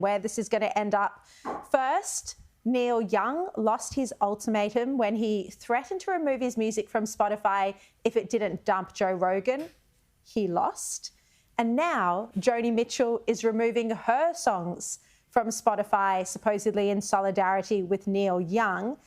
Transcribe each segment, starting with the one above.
where this is going to end up. First, Neil Young lost his ultimatum when he threatened to remove his music from Spotify if it didn't dump Joe Rogan. He lost. And now Joni Mitchell is removing her songs from Spotify, supposedly in solidarity with Neil Young.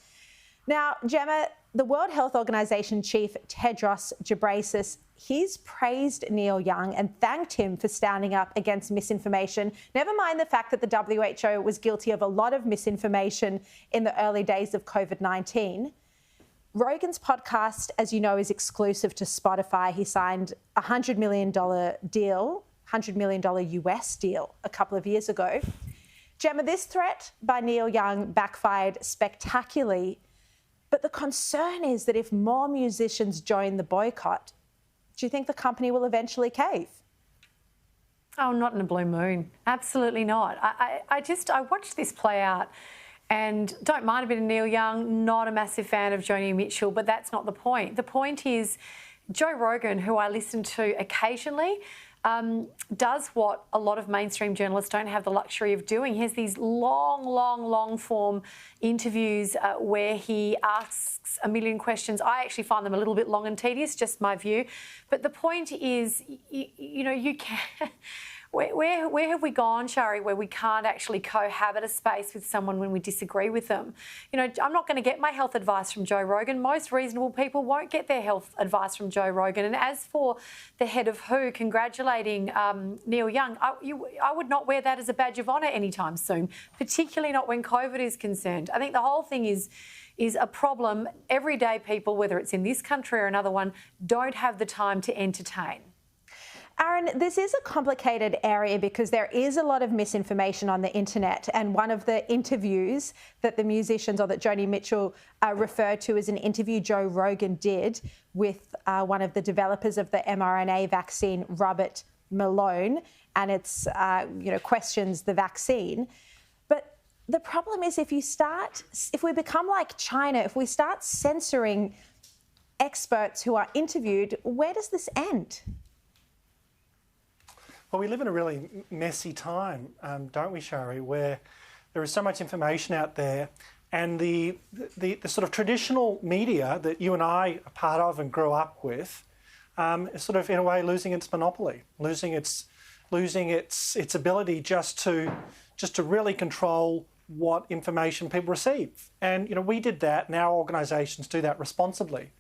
Now, Gemma, the World Health Organization chief Tedros Ghebreyesus, he's praised Neil Young and thanked him for standing up against misinformation. Never mind the fact that the WHO was guilty of a lot of misinformation in the early days of COVID-19. Rogan's podcast, as you know, is exclusive to Spotify. He signed a $100 million deal, $100 million US deal a couple of years ago. Gemma, this threat by Neil Young backfired spectacularly. But the concern is that if more musicians join the boycott, do you think the company will eventually cave? Oh, not in a blue moon. Absolutely not. I watched this play out and don't mind a bit of Neil Young, not a massive fan of Joni Mitchell, but that's not the point. The point is Joe Rogan, who I listen to occasionally, does what a lot of mainstream journalists don't have the luxury of doing. He has these long form interviews where he asks a million questions. I actually find them a little bit long and tedious, just my view. But the point is, you can... Where have we gone, Shari, where we can't actually cohabit a space with someone when we disagree with them? I'm not going to get my health advice from Joe Rogan. Most reasonable people won't get their health advice from Joe Rogan. And as for the head of WHO congratulating Neil Young, I would not wear that as a badge of honour anytime soon, particularly not when COVID is concerned. I think the whole thing is a problem. Everyday people, whether it's in this country or another one, don't have the time to entertain. Aaron, this is a complicated area because there is a lot of misinformation on the internet, and one of the interviews that the musicians or that Joni Mitchell referred to as an interview Joe Rogan did with one of the developers of the mRNA vaccine, Robert Malone, and it's questions the vaccine. But the problem is if we become like China, if we start censoring experts who are interviewed, where does this end? Well, we live in a really messy time, don't we, Shari, where there is so much information out there, and the sort of traditional media that you and I are part of and grew up with is sort of, in a way, losing its monopoly, losing its ability just to really control what information people receive. And, we did that, and our organisations do that responsibly.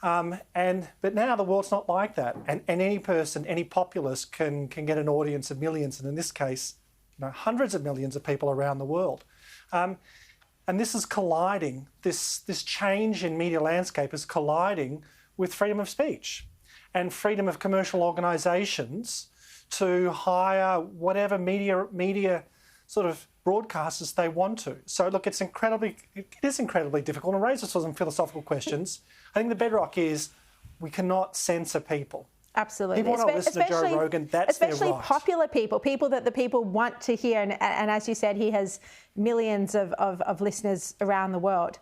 But now the world's not like that, and any person, any populist can get an audience of millions, and in this case, hundreds of millions of people around the world. And this is colliding. This change in media landscape is colliding with freedom of speech and freedom of commercial organisations to hire whatever media sort of broadcasters they want to. So look, it is incredibly difficult and raises some philosophical questions. I think the bedrock is we cannot censor people. Absolutely. People want to listen to Joe Rogan, that's their right. Especially popular people that the people want to hear. And as you said, he has millions of listeners around the world.